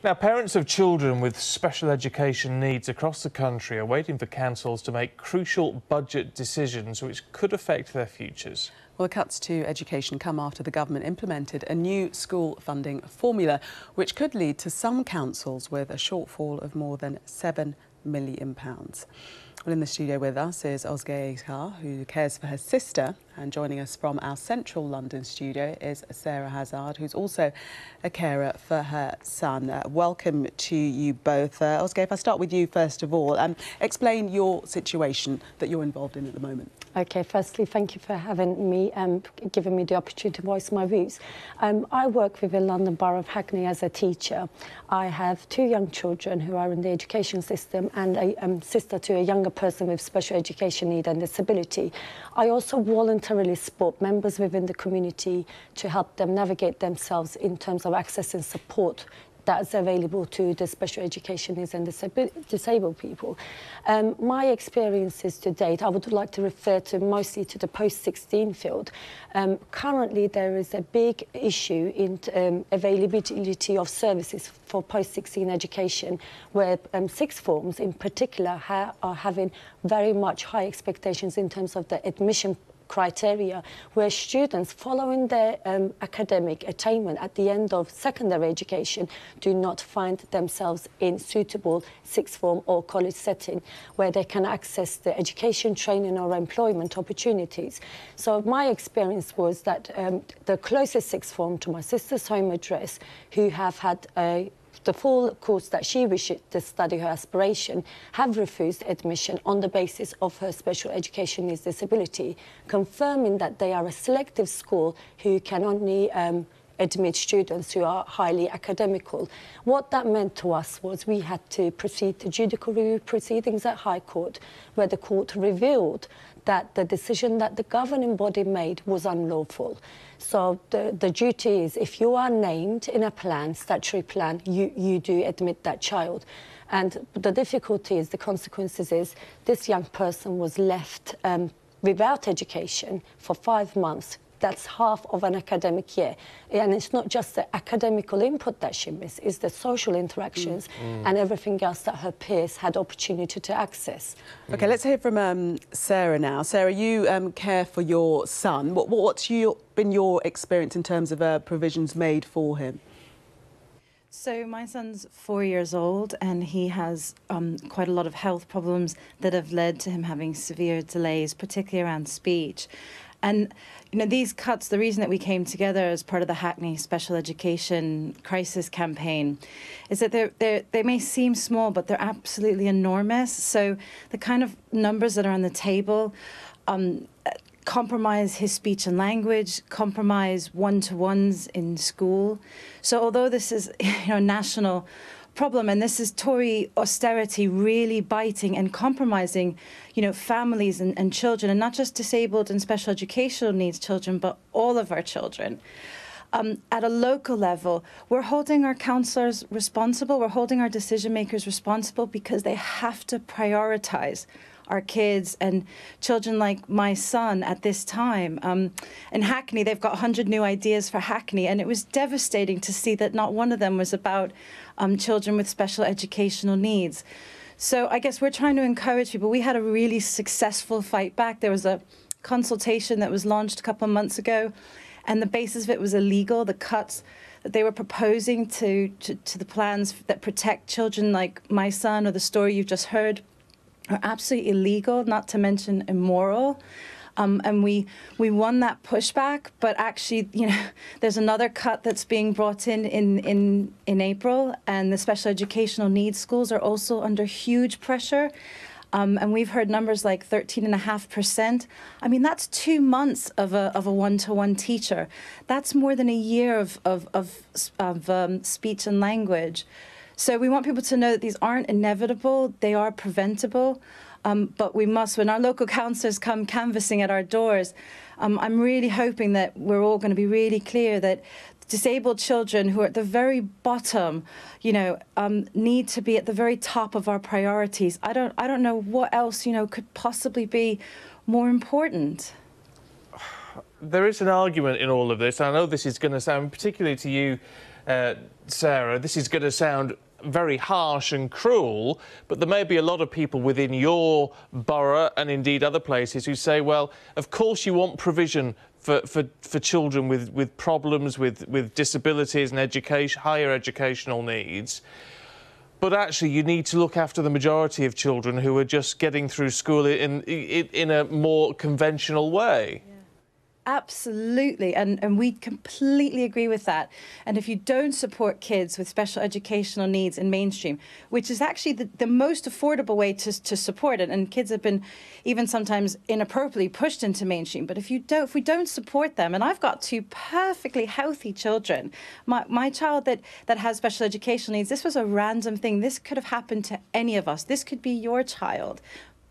Now, parents of children with special education needs across the country are waiting for councils to make crucial budget decisions which could affect their futures. Well, the cuts to education come after the government implemented a new school funding formula, which could lead to some councils with a shortfall of more than £7 million. Well, in the studio with us is Ozge Acar, who cares for her sister, and joining us from our central London studio is Sara Hazzard, who's also a carer for her son. Welcome to you both. Ozge, if I start with you first of all, explain your situation that you're involved in at the moment. OK, firstly, thank you for having me and giving me the opportunity to voice my views. I work with the London Borough of Hackney as a teacher. I have two young children who are in the education system and a sister to a younger person with special education need and disability. I also voluntarily support members within the community to help them navigate themselves in terms of accessing support that's available to the special education needs and disabled people. My experiences to date, I would like to refer to mostly to the post-16 field. Currently, there is a big issue in availability of services for post-16 education, where sixth forms in particular are having very much high expectations in terms of the admission criteria, where students following their academic attainment at the end of secondary education do not find themselves in suitable sixth form or college setting where they can access the education, training or employment opportunities. So my experience was that the closest sixth form to my sister's home address, who have had the full course that she wished to study her aspiration, have refused admission on the basis of her special education needs disability, confirming that they are a selective school who can only admit students who are highly academical. What that meant to us was we had to proceed to judicial review proceedings at High Court, where the court revealed that the decision that the governing body made was unlawful. So the duty is, if you are named in a plan, statutory plan, you do admit that child. And the difficulty is, the consequences is, this young person was left without education for 5 months. That's half of an academic year. And it's not just the academical input that she missed, it's the social interactions and everything else that her peers had opportunity to access. OK, let's hear from Sara now. Sara, you care for your son. What's been your experience in terms of provisions made for him? So my son's 4 years old and he has quite a lot of health problems that have led to him having severe delays, particularly around speech. And, you know, these cuts, the reason that we came together as part of the Hackney Special Education Crisis Campaign is that they may seem small, but they're absolutely enormous. So the kind of numbers that are on the table compromise his speech and language, compromise one-to-ones in school. So although this is, a national problem, and this is Tory austerity really biting and compromising, families and children, and not just disabled and special educational needs children, but all of our children. At a local level, we're holding our councillors responsible, we're holding our decision makers responsible, because they have to prioritise our kids and children like my son at this time. In Hackney, they've got 100 new ideas for Hackney, and it was devastating to see that not one of them was about children with special educational needs. So I guess we're trying to encourage people. We had a really successful fight back. There was a consultation that was launched a couple of months ago, and the basis of it was illegal. The cuts that they were proposing to the plans that protect children like my son, or the story you've just heard, are absolutely illegal, not to mention immoral. And we won that pushback, but actually, there's another cut that's being brought in April, and the special educational needs schools are also under huge pressure. And we've heard numbers like 13.5%. I mean, that's 2 months of a one-to-one teacher. That's more than a year of speech and language. So we want people to know that these aren't inevitable, they are preventable, but we must, when our local councillors come canvassing at our doors, I'm really hoping that we're all going to be really clear that disabled children who are at the very bottom, need to be at the very top of our priorities. I don't know what else, could possibly be more important. There is an argument in all of this. I know this is going to sound, particularly to you, Sarah, this is going to sound very harsh and cruel, but there may be a lot of people within your borough and indeed other places who say, well, of course you want provision for children with problems, with disabilities and higher educational needs, but actually you need to look after the majority of children who are just getting through school in a more conventional way. Absolutely, and we completely agree with that. And if you don't support kids with special educational needs in mainstream, which is actually the most affordable way to support it, and kids have been even sometimes inappropriately pushed into mainstream, but if we don't support them, and I've got two perfectly healthy children, my child that has special educational needs, this was a random thing. This could have happened to any of us. This could be your child.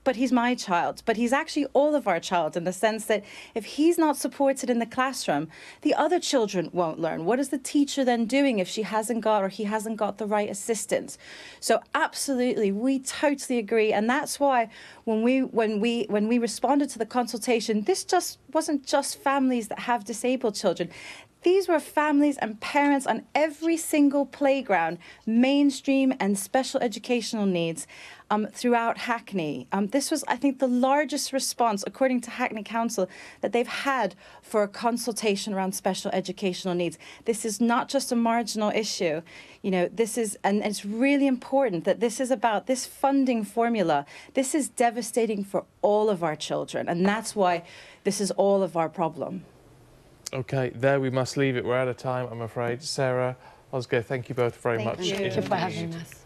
But he's my child, but he's actually all of our child, in the sense that if he's not supported in the classroom, the other children won't learn. What is the teacher then doing if she hasn't got or he hasn't got the right assistance? So absolutely, we totally agree, and that's why when we responded to the consultation, this just wasn't just families that have disabled children. These were families and parents on every single playground, mainstream and special educational needs, throughout Hackney. This was, I think, the largest response, according to Hackney Council, that they've had for a consultation around special educational needs. This is not just a marginal issue. You know, this is, and it's really important that this is about this funding formula. This is devastating for all of our children, and that's why this is all of our problem. OK, there we must leave it. We're out of time, I'm afraid. Sarah, Ozge, thank you both very much. Thank you. Thank you for having us.